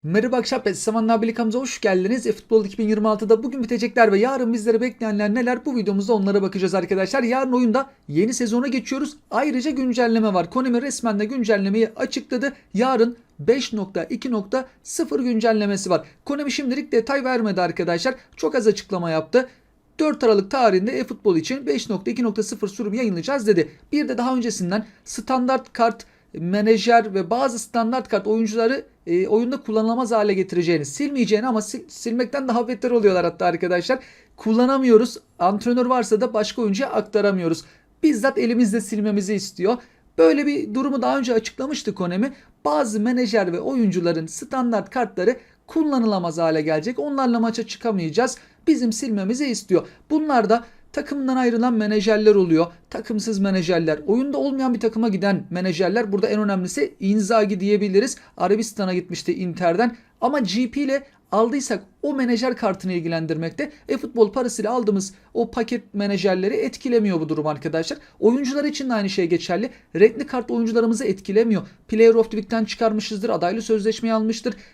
Merhaba akşam Samanlı Birlikamıza hoş geldiniz. Futbol 2026'da bugün bitecekler ve yarın bizleri bekleyenler neler, bu videomuzda onlara bakacağız arkadaşlar. Yarın oyunda yeni sezona geçiyoruz. Ayrıca güncelleme var. Konami resmen de güncellemeyi açıkladı. Yarın 5.2.0 güncellemesi var. Konami şimdilik detay vermedi arkadaşlar. Çok az açıklama yaptı. 4 Aralık tarihinde eFootball için 5.2.0 sürümü yayınlayacağız dedi. Bir de daha öncesinden standart kart, menajer ve bazı standart kart oyuncuları oyunda kullanılamaz hale getireceğini, silmeyeceğini ama silmekten daha beter oluyorlar hatta arkadaşlar. Kullanamıyoruz. Antrenör varsa da başka oyuncuya aktaramıyoruz. Bizzat elimizde silmemizi istiyor. Böyle bir durumu daha önce açıklamıştı Konami. Bazı menajer ve oyuncuların standart kartları kullanılamaz hale gelecek. Onlarla maça çıkamayacağız. Bizim silmemizi istiyor. Bunlar da takımdan ayrılan menajerler oluyor. Takımsız menajerler, oyunda olmayan bir takıma giden menajerler. Burada en önemlisi Inzaghi diyebiliriz. Arabistan'a gitmişti Inter'den. Ama GP ile aldıysak o menajer kartını ilgilendirmekte. Futbol parasıyla aldığımız o paket menajerleri etkilemiyor bu durum arkadaşlar. Oyuncular için de aynı şey geçerli. Renkli kart oyuncularımızı etkilemiyor. Player of the Week'ten çıkarmışızdır. Adaylı sözleşmeyi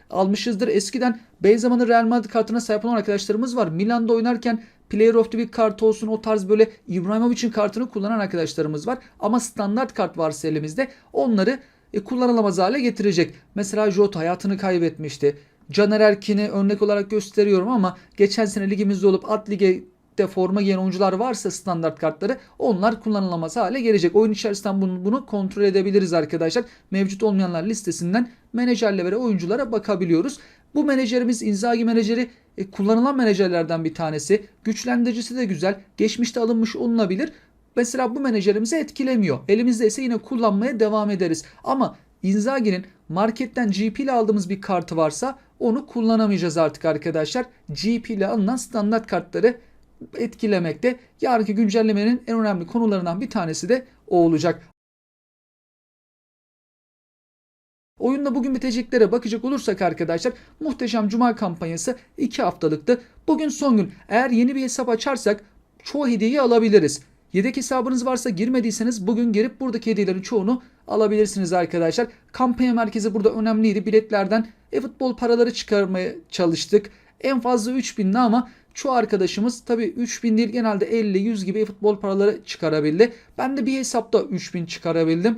almışızdır. Eskiden Benzema'nın Real Madrid kartına sahip olan arkadaşlarımız var. Milan'da oynarken Player of the Week kartı olsun, o tarz böyle İbrahimovic'in kartını kullanan arkadaşlarımız var. Ama standart kart varsa elimizde onları kullanılamaz hale getirecek. Mesela Jota hayatını kaybetmişti. Caner Erkin'i örnek olarak gösteriyorum ama geçen sene ligimizde olup At Lige'de forma giyen oyuncular varsa standart kartları, onlar kullanılamaz hale gelecek. Oyun içerisinden bunu kontrol edebiliriz arkadaşlar. Mevcut olmayanlar listesinden menajerlere ve oyunculara bakabiliyoruz. Bu menajerimiz Inzaghi menajeri kullanılan menajerlerden bir tanesi. Güçlendiricisi de güzel. Geçmişte alınmış olunabilir. Mesela bu menajerimizi etkilemiyor. Elimizde ise yine kullanmaya devam ederiz. Ama Inzaghi'nin marketten GP ile aldığımız bir kartı varsa onu kullanamayacağız artık arkadaşlar. GP ile alınan standart kartları etkilemekte. Yarınki güncellemenin en önemli konularından bir tanesi de o olacak. Oyunda bugün biteceklere bakacak olursak arkadaşlar, Muhteşem Cuma kampanyası 2 haftalıktı. Bugün son gün. Eğer yeni bir hesap açarsak çoğu hediyeyi alabiliriz. Yedek hesabınız varsa, girmediyseniz bugün girip buradaki hediyelerin çoğunu alabilirsiniz arkadaşlar. Kampanya merkezi burada önemliydi. Biletlerden futbol paraları çıkarmaya çalıştık. En fazla 3000'di ama çoğu arkadaşımız tabi 3000 değil, genelde 50-100 gibi futbol paraları çıkarabildi. Ben de bir hesapta 3000 çıkarabildim.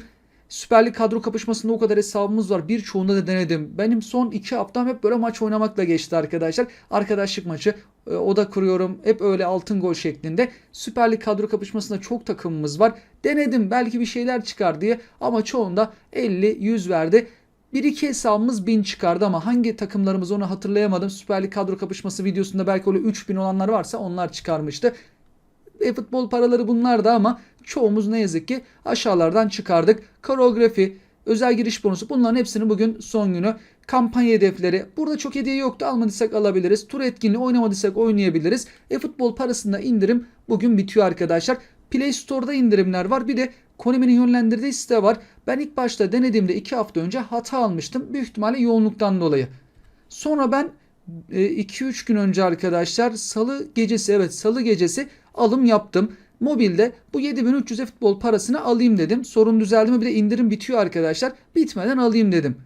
Süper Lig kadro kapışmasında o kadar hesabımız var. Birçoğunda da denedim. Benim son 2 haftam hep böyle maç oynamakla geçti arkadaşlar. Arkadaşlık maçı, oda kuruyorum. Hep öyle altın gol şeklinde. Süper Lig kadro kapışmasında çok takımımız var. Denedim belki bir şeyler çıkar diye ama çoğunda 50-100 verdi. Bir iki hesabımız 1000 çıkardı ama hangi takımlarımız onu hatırlayamadım. Süper Lig kadro kapışması videosunda belki öyle 3000 olanlar varsa onlar çıkarmıştı. Futbol paraları bunlar da ama çoğumuz ne yazık ki aşağılardan çıkardık. Koreografi, özel giriş bonusu, bunların hepsini bugün son günü. Kampanya hedefleri. Burada çok hediye yoktu. Almadıysak alabiliriz. Tur etkinliği oynamadıysak oynayabiliriz. Futbol parasında indirim bugün bitiyor arkadaşlar. Play Store'da indirimler var. Bir de Konami'nin yönlendirdiği site var. Ben ilk başta denediğimde 2 hafta önce hata almıştım. Büyük ihtimalle yoğunluktan dolayı. Sonra ben 2-3 gün önce arkadaşlar salı gecesi alım yaptım. Mobilde bu 7300'e futbol parasını alayım dedim. Sorun düzeldi mi? Bir de indirim bitiyor arkadaşlar. Bitmeden alayım dedim.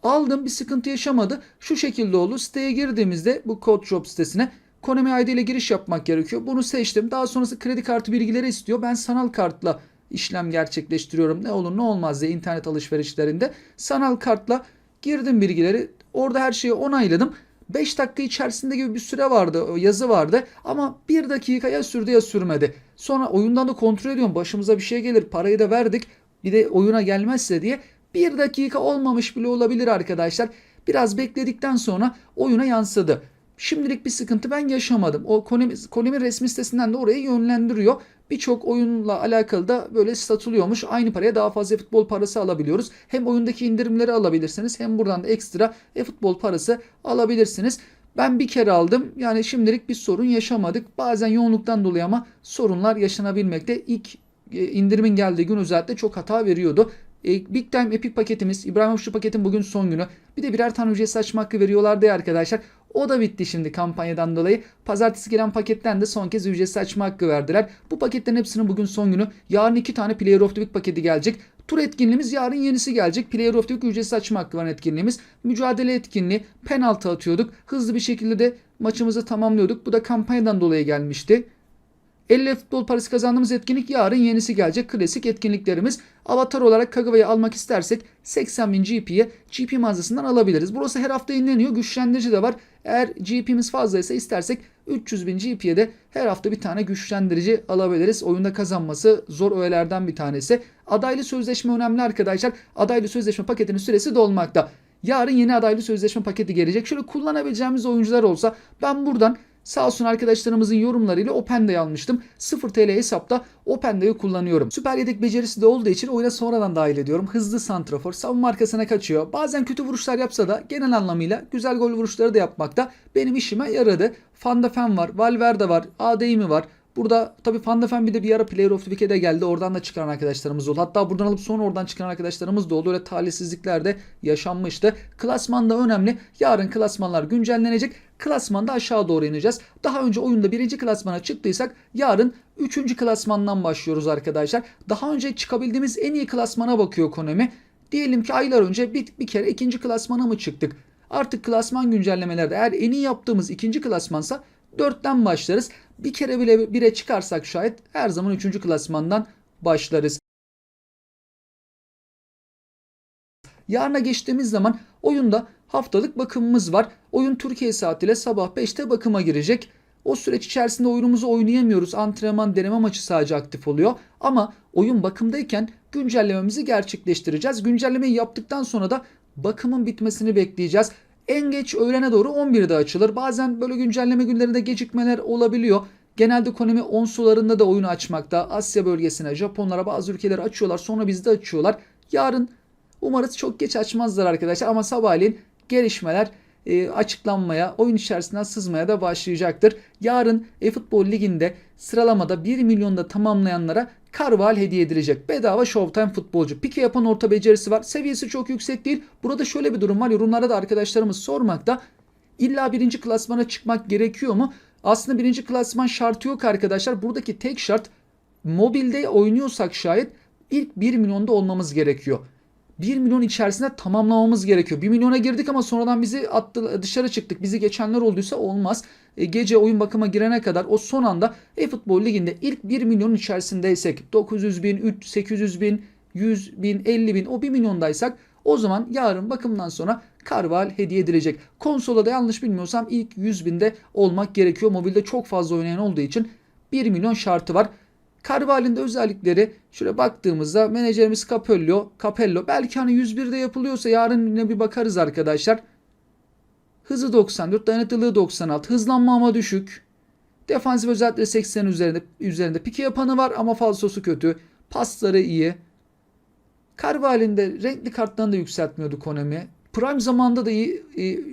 Aldım, bir sıkıntı yaşamadı. Şu şekilde oldu. Siteye girdiğimizde bu Code Shop sitesine Konami ID ile giriş yapmak gerekiyor. Bunu seçtim. Daha sonrası kredi kartı bilgileri istiyor. Ben sanal kartla işlem gerçekleştiriyorum. Ne olur ne olmaz diye internet alışverişlerinde. Sanal kartla girdim bilgileri. Orada her şeyi onayladım. 5 dakika içerisinde gibi bir süre vardı, yazı vardı ama 1 dakika ya sürdü ya sürmedi. Sonra oyundan da kontrol ediyorum, başımıza bir şey gelir, parayı da verdik bir de oyuna gelmezse diye. 1 dakika olmamış bile olabilir arkadaşlar. Biraz bekledikten sonra oyuna yansıdı. Şimdilik bir sıkıntı ben yaşamadım. O Konami resmi sitesinden de oraya yönlendiriyor. Birçok oyunla alakalı da böyle satılıyormuş. Aynı paraya daha fazla futbol parası alabiliyoruz. Hem oyundaki indirimleri alabilirsiniz hem buradan da ekstra futbol parası alabilirsiniz. Ben bir kere aldım. Yani şimdilik bir sorun yaşamadık. Bazen yoğunluktan dolayı ama sorunlar yaşanabilmekte. İlk indirimin geldiği gün özellikle çok hata veriyordu. Big Time Epic paketimiz, İbrahimovic'li paketin bugün son günü. Bir de birer tane ücretsiz açma hakkı veriyorlardı ya arkadaşlar. O da bitti şimdi kampanyadan dolayı. Pazartesi gelen paketten de son kez ücretsiz açma hakkı verdiler. Bu paketlerin hepsinin bugün son günü. Yarın 2 tane Player of the Week paketi gelecek. Tur etkinliğimiz yarın yenisi gelecek. Player of the Week ücretsiz açma hakkı var etkinliğimiz. Mücadele etkinliği, penaltı atıyorduk. Hızlı bir şekilde de maçımızı tamamlıyorduk. Bu da kampanyadan dolayı gelmişti. 50 futbol parası kazandığımız etkinlik yarın yenisi gelecek. Klasik etkinliklerimiz. Avatar olarak Kagawa'yı almak istersek 80.000 GP'ye GP mağazasından alabiliriz. Burası her hafta yenileniyor. Güçlendirici de var. Eğer GP'miz fazlaysa istersek 300.000 GP'ye de her hafta bir tane güçlendirici alabiliriz. Oyunda kazanması zor öğelerden bir tanesi. Adaylı sözleşme önemli arkadaşlar. Adaylı sözleşme paketinin süresi dolmakta. Yarın yeni adaylı sözleşme paketi gelecek. Şöyle kullanabileceğimiz oyuncular olsa ben buradan sağ olsun arkadaşlarımızın yorumlarıyla Openda'yı almıştım. 0 TL hesapta Openda'yı kullanıyorum. Süper yedek becerisi de olduğu için oyuna sonradan dahil ediyorum. Hızlı santrafor, savunma arkasına kaçıyor. Bazen kötü vuruşlar yapsa da genel anlamıyla güzel gol vuruşları da yapmakta benim işime yaradı. Van de Ven var, Valverde var, ADM'i var. Burada tabii Van de Ven bir de bir ara Player of the Week'e de geldi. Oradan da çıkaran arkadaşlarımız oldu. Hatta buradan alıp sonra oradan çıkaran arkadaşlarımız da oldu. Öyle talihsizlikler de yaşanmıştı. Klasman da önemli. Yarın klasmanlar güncellenecek. Klasmanda aşağı doğru ineceğiz. Daha önce oyunda 1. klasmana çıktıysak yarın 3. klasmandan başlıyoruz arkadaşlar. Daha önce çıkabildiğimiz en iyi klasmana bakıyor Konami. Diyelim ki aylar önce bir kere 2. klasmana mı çıktık? Artık klasman güncellemelerde eğer en iyi yaptığımız 2. klasmansa 4'ten başlarız. Bir kere bile 1'e çıkarsak şayet her zaman 3. klasmandan başlarız. Yarına geçtiğimiz zaman oyunda haftalık bakımımız var. Oyun Türkiye saatiyle sabah 5'te bakıma girecek. O süreç içerisinde oyunumuzu oynayamıyoruz. Antrenman, deneme maçı sadece aktif oluyor. Ama oyun bakımdayken güncellememizi gerçekleştireceğiz. Güncellemeyi yaptıktan sonra da bakımın bitmesini bekleyeceğiz. En geç öğlene doğru 11'de açılır. Bazen böyle güncelleme günlerinde gecikmeler olabiliyor. Genelde Konami 10 sularında da oyunu açmakta. Asya bölgesine, Japonlara, bazı ülkeleri açıyorlar. Sonra bizde açıyorlar. Yarın umarız çok geç açmazlar arkadaşlar. Ama sabahleyin gelişmeler açıklanmaya, oyun içerisinden sızmaya da başlayacaktır. Yarın eFootball Ligi'nde sıralamada 1 milyonda tamamlayanlara Carval hediye edilecek. Bedava Showtime futbolcu. Pike yapan orta becerisi var. Seviyesi çok yüksek değil. Burada şöyle bir durum var. Yorumlarda da arkadaşlarımız sormakta. İlla 1. klasmana çıkmak gerekiyor mu? Aslında 1. klasman şartı yok arkadaşlar. Buradaki tek şart mobilde oynuyorsak şayet ilk 1 milyonda olmamız gerekiyor. 1 milyon içerisinde tamamlamamız gerekiyor. 1 milyona girdik ama sonradan bizi attı, dışarı çıktık. Bizi geçenler olduysa olmaz. Gece oyun bakıma girene kadar o son anda eFootball Ligi'nde ilk 1 milyonun içerisindeysek 900 bin, 800 bin, 100 bin, 50 bin o 1 milyondaysak o zaman yarın bakımdan sonra Carval hediye edilecek. Konsola da yanlış bilmiyorsam ilk 100 binde olmak gerekiyor. Mobilde çok fazla oynayan olduğu için 1 milyon şartı var. Carval'in de özellikleri şöyle baktığımızda menajerimiz Capello belki hani 101'de yapılıyorsa yarın yine bir bakarız arkadaşlar. Hızı 94, dayanıklılığı 96, hızlanma ama düşük. Defansif özellikleri 80 üzerinde. Pike yapanı var ama falsosu kötü. Pasları iyi. Carval'in de renkli kartlarını da yükseltmiyordu Konami. Prime zamanında da iyi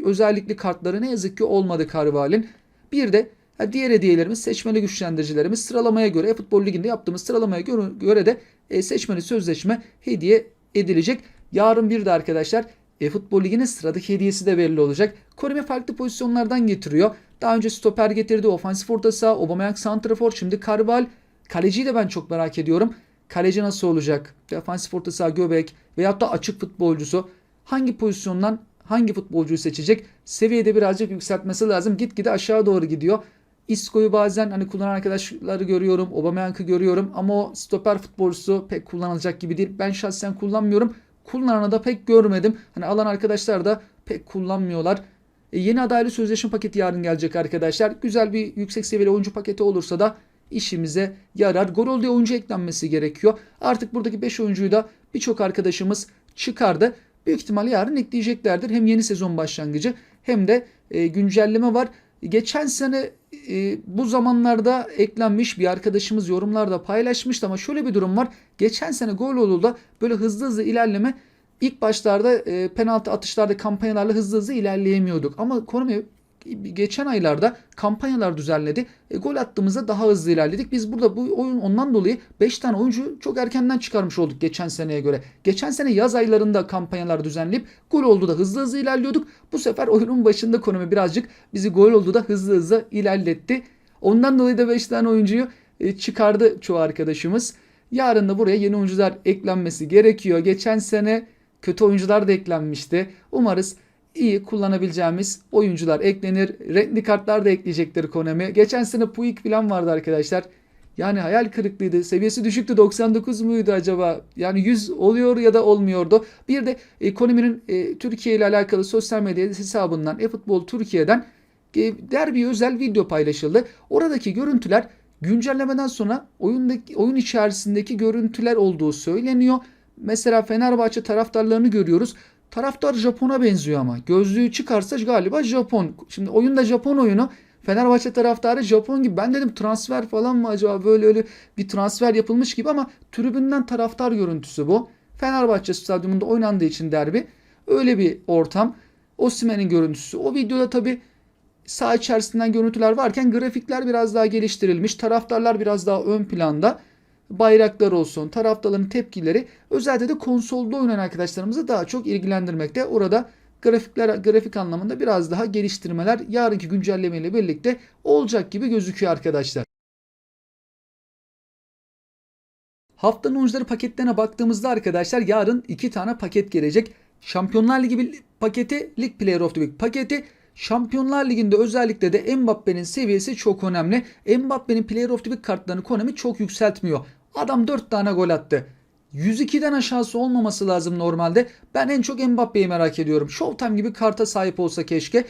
özellikli kartları ne yazık ki olmadı Carval'in. Bir de diğer hediyelerimiz, seçmeli güçlendiricilerimiz sıralamaya göre eFootball Ligi'nde yaptığımız sıralamaya göre de seçmeli sözleşme hediye edilecek. Yarın bir de arkadaşlar eFootball Ligi'nin sıradaki hediyesi de belli olacak. Konami farklı pozisyonlardan getiriyor. Daha önce stoper getirdi, ofansif orta saha, Aubameyang santrafor, şimdi Carval. Kaleciyi de ben çok merak ediyorum. Kaleci nasıl olacak? Defansif orta saha, göbek veyahut da açık futbolcusu. Hangi pozisyondan hangi futbolcuyu seçecek? Seviyede birazcık yükseltmesi lazım. Gitgide aşağı doğru gidiyor. Isco'yu bazen hani kullanan arkadaşları görüyorum. Aubameyang'ı görüyorum. Ama o stoper futbolcusu pek kullanılacak gibi değil. Ben şahsen kullanmıyorum. Kullananı da pek görmedim. Hani alan arkadaşlar da pek kullanmıyorlar. Yeni adaylı sözleşme paketi yarın gelecek arkadaşlar. Güzel bir yüksek seviyeli oyuncu paketi olursa da işimize yarar. Gol diye oyuncu eklenmesi gerekiyor. Artık buradaki 5 oyuncuyu da birçok arkadaşımız çıkardı. Büyük ihtimalle yarın ekleyeceklerdir. Hem yeni sezon başlangıcı hem de güncelleme var. Geçen sene bu zamanlarda eklenmiş bir arkadaşımız yorumlarda paylaşmıştı ama şöyle bir durum var. Geçen sene Gol böyle hızlı ilerleme ilk başlarda penaltı atışlarda kampanyalarla hızlı ilerleyemiyorduk. Ama Konami geçen aylarda kampanyalar düzenledi. Gol attığımızda daha hızlı ilerledik. Biz burada bu oyun ondan dolayı 5 tane oyuncu çok erkenden çıkarmış olduk geçen seneye göre. Geçen sene yaz aylarında kampanyalar düzenleyip gol oldu da hızlı ilerliyorduk. Bu sefer oyunun başında Konami birazcık bizi gol oldu da hızlı ilerletti. Ondan dolayı da 5 tane oyuncuyu çıkardı çoğu arkadaşımız. Yarın da buraya yeni oyuncular eklenmesi gerekiyor. Geçen sene kötü oyuncular da eklenmişti. Umarız iyi kullanabileceğimiz oyuncular eklenir. Renkli kartlar da ekleyecektir Konami. Geçen sene Puig falan vardı arkadaşlar. Yani hayal kırıklığıydı. Seviyesi düşüktü. 99 muydu acaba? Yani 100 oluyor ya da olmuyordu. Bir de Konami'nin Türkiye ile alakalı sosyal medya hesabından eFootball Türkiye'den derbi özel video paylaşıldı. Oradaki görüntüler güncellemeden sonra oyun içerisindeki görüntüler olduğu söyleniyor. Mesela Fenerbahçe taraftarlarını görüyoruz. Taraftar Japon'a benziyor ama. Gözlüğü çıkarsa galiba Japon. Şimdi oyunda Japon oyunu. Fenerbahçe taraftarı Japon gibi. Ben dedim transfer falan mı acaba, böyle öyle bir transfer yapılmış gibi, ama tribünden taraftar görüntüsü bu. Fenerbahçe stadyumunda oynandığı için derbi. Öyle bir ortam. Osimhen'in görüntüsü. O videoda tabi saha içerisinden görüntüler varken grafikler biraz daha geliştirilmiş. Taraftarlar biraz daha ön planda. Bayraklar olsun, taraftarların tepkileri özellikle de konsolda oynayan arkadaşlarımızı daha çok ilgilendirmekte. Orada grafik anlamında biraz daha geliştirmeler yarınki güncelleme ile birlikte olacak gibi gözüküyor arkadaşlar. Haftanın oyuncuları paketlerine baktığımızda arkadaşlar yarın 2 tane paket gelecek. Şampiyonlar Ligi paketi, Lig Player of the Week paketi. Şampiyonlar Ligi'nde özellikle de Mbappe'nin seviyesi çok önemli. Mbappe'nin Player of the Week kartlarını Konami çok yükseltmiyor. Adam 4 tane gol attı. 102'den aşağısı olmaması lazım normalde. Ben en çok Mbappe'yi merak ediyorum. Showtime gibi karta sahip olsa keşke.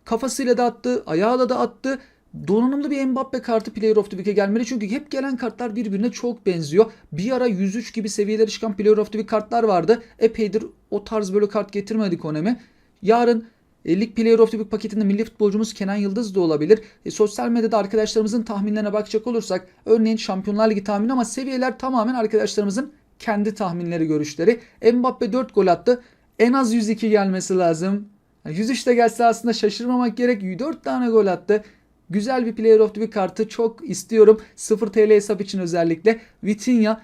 Kafasıyla da attı, ayağıyla da attı. Donanımlı bir Mbappe kartı Player of the Week'e gelmeli. Çünkü hep gelen kartlar birbirine çok benziyor. Bir ara 103 gibi seviyeleri çıkan Player of the Week kartlar vardı. Epeydir o tarz böyle kart getirmedi Konami. Yarın Lig Player of the Week paketinde milli futbolcumuz Kenan Yıldız da olabilir. Sosyal medyada arkadaşlarımızın tahminlerine bakacak olursak örneğin Şampiyonlar Ligi tahmini, ama seviyeler tamamen arkadaşlarımızın kendi tahminleri, görüşleri. Mbappe 4 gol attı. En az 102 gelmesi lazım. 103 de gelse aslında şaşırmamak gerek. 4 tane gol attı. Güzel bir Player of the Week kartı çok istiyorum. 0 TL hesap için özellikle. Vitinha,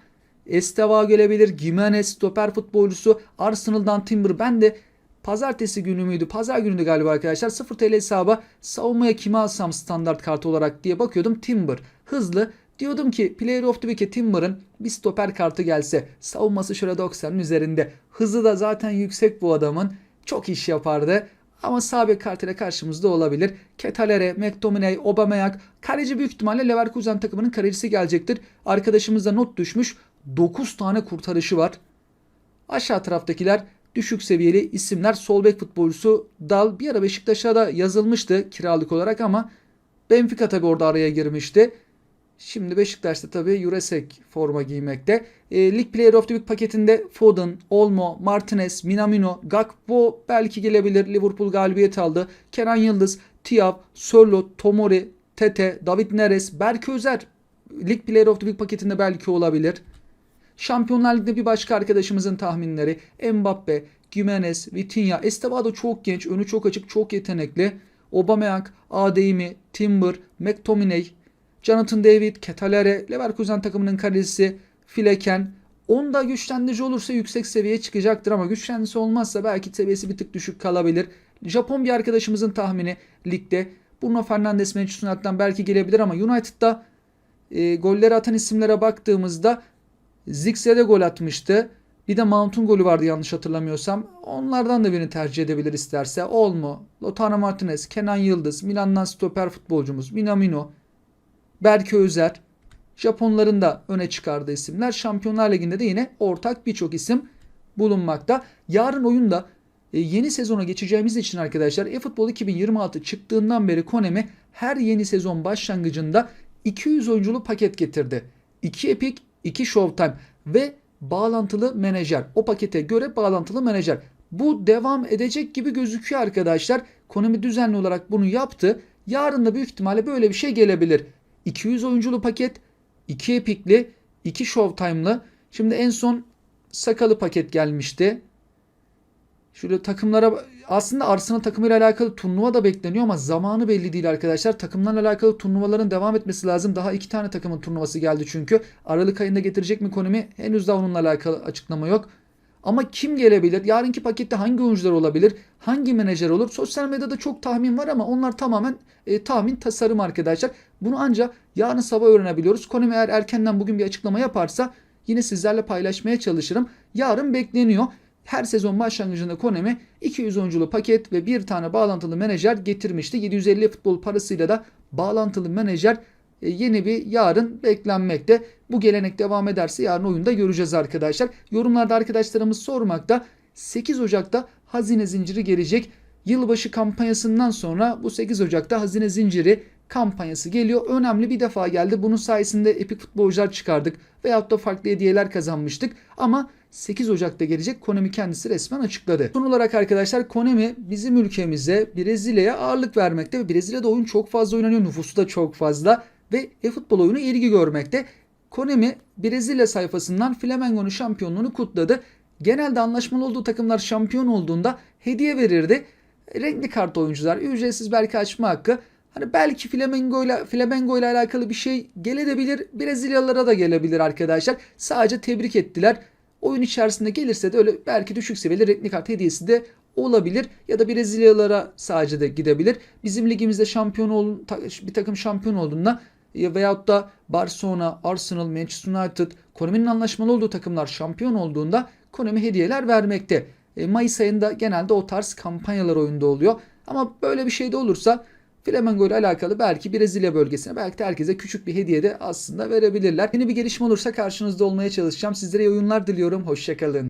Estevao gelebilir. Gimenez, stoper futbolcusu. Arsenal'dan Timber. Ben de pazartesi günü müydü? Pazar günüydü galiba arkadaşlar. 0 TL hesaba savunmaya kimi alsam standart kartı olarak diye bakıyordum. Timber. Hızlı. Diyordum ki Player of the Week'e Timber'ın bir stoper kartı gelse. Savunması şöyle 90'ın üzerinde. Hızı da zaten yüksek bu adamın. Çok iş yapardı. Ama sağ bek kartıyla karşımızda olabilir. Ketalere, McTominay, Aubameyang. Kaleci büyük ihtimalle Leverkusen takımının kalecisi gelecektir. Arkadaşımızda not düşmüş. 9 tane kurtarışı var. Aşağı taraftakiler düşük seviyeli isimler. Sol bek futbolcusu Dal bir ara Beşiktaş'a da yazılmıştı kiralık olarak, ama Benfica tabi orada araya girmişti. Şimdi Beşiktaş'ta tabi Jurasek forma giymekte. Lig Player of the Week paketinde Foden, Olmo, Martinez, Minamino, Gakpo belki gelebilir. Liverpool galibiyet aldı. Kenan Yıldız, Thiaw, Sörloth, Tomori, Tete, David Neres, Berke Özer Lig Player of the Week paketinde belki olabilir. Şampiyonlar Ligi'nde bir başka arkadaşımızın tahminleri: Mbappe, Gimenez, Vitinha, Estevao da çok genç, önü çok açık, çok yetenekli. Aubameyang, Adeyemi, Timber, McTominay, Jonathan David, Ketalere, Leverkusen takımının kalecisi Flecken. Onda güçlendirici olursa yüksek seviyeye çıkacaktır, ama güçlendirici olmazsa belki seviyesi bir tık düşük kalabilir. Japon bir arkadaşımızın tahmini ligde Bruno Fernandes, Manchester United'dan belki gelebilir, ama United'da golleri atan isimlere baktığımızda Zirkzee de gol atmıştı. Bir de Mount'un golü vardı yanlış hatırlamıyorsam. Onlardan da birini tercih edebilir isterse. Olmo, Lautaro Martinez, Kenan Yıldız, Milan'dan stoper futbolcumuz Minamino, Berke Özer. Japonların da öne çıkardığı isimler. Şampiyonlar Ligi'nde de yine ortak birçok isim bulunmakta. Yarın oyunda yeni sezona geçeceğimiz için arkadaşlar eFootball 2026 çıktığından beri Konami her yeni sezon başlangıcında 200 oyunculu paket getirdi. 2 Epic, 2 Showtime ve bağlantılı menajer. O pakete göre bağlantılı menajer. Bu devam edecek gibi gözüküyor arkadaşlar. Konami düzenli olarak bunu yaptı. Yarın da büyük ihtimalle böyle bir şey gelebilir. 200 oyunculu paket, 2 Epic'li, 2 Showtime'lı. Şimdi en son Sakalı paket gelmişti. Şöyle takımlara, aslında Arsenal takımıyla alakalı turnuva da bekleniyor ama zamanı belli değil arkadaşlar. Takımlarla alakalı turnuvaların devam etmesi lazım. Daha 2 tane takımın turnuvası geldi çünkü. Aralık ayında getirecek mi Konami? Henüz daha onunla alakalı açıklama yok. Ama kim gelebilir? Yarınki pakette hangi oyuncular olabilir? Hangi menajer olur? Sosyal medyada çok tahmin var ama onlar tamamen tahmin, tasarım arkadaşlar. Bunu ancak yarın sabah öğrenebiliyoruz. Konami eğer erkenden bugün bir açıklama yaparsa yine sizlerle paylaşmaya çalışırım. Yarın bekleniyor. Her sezon başlangıcında Konami 200 oyunculu paket ve bir tane bağlantılı menajer getirmişti. 750 futbol parasıyla da bağlantılı menajer yeni bir yarın beklenmekte. Bu gelenek devam ederse yarın oyunda göreceğiz arkadaşlar. Yorumlarda arkadaşlarımız sormakta. 8 Ocak'ta Hazine Zinciri gelecek. Yılbaşı kampanyasından sonra bu 8 Ocak'ta Hazine Zinciri kampanyası geliyor. Önemli bir defa geldi. Bunun sayesinde epik futbolcular çıkardık veyahut da farklı hediyeler kazanmıştık. Ama 8 Ocak'ta gelecek, Konami kendisi resmen açıkladı. Son olarak arkadaşlar, Konami bizim ülkemize, Brezilya'ya ağırlık vermekte ve Brezilya'da oyun çok fazla oynanıyor. Nüfusu da çok fazla ve e-futbol oyunu ilgi görmekte. Konami Brezilya sayfasından Flamengo'nun şampiyonluğunu kutladı. Genelde anlaşmalı olduğu takımlar şampiyon olduğunda hediye verirdi. Renkli kart oyuncular, ücretsiz belki açma hakkı. Hani belki Flamengo ile alakalı bir şey gelebilir. Brezilyalılara da gelebilir arkadaşlar. Sadece tebrik ettiler. Oyun içerisinde gelirse de öyle belki düşük seviyeli renkli kart hediyesi de olabilir. Ya da Brezilyalılara sadece de gidebilir. Bizim ligimizde bir takım şampiyon olduğunda veyahut da Barcelona, Arsenal, Manchester United, Konami'nin anlaşmalı olduğu takımlar şampiyon olduğunda Konami hediyeler vermekte. Mayıs ayında genelde o tarz kampanyalar oyunda oluyor. Ama böyle bir şey de olursa Flamengo ile alakalı belki Brezilya bölgesine, belki de herkese küçük bir hediye de aslında verebilirler. Yeni bir gelişme olursa karşınızda olmaya çalışacağım. Sizlere iyi oyunlar diliyorum. Hoşçakalın.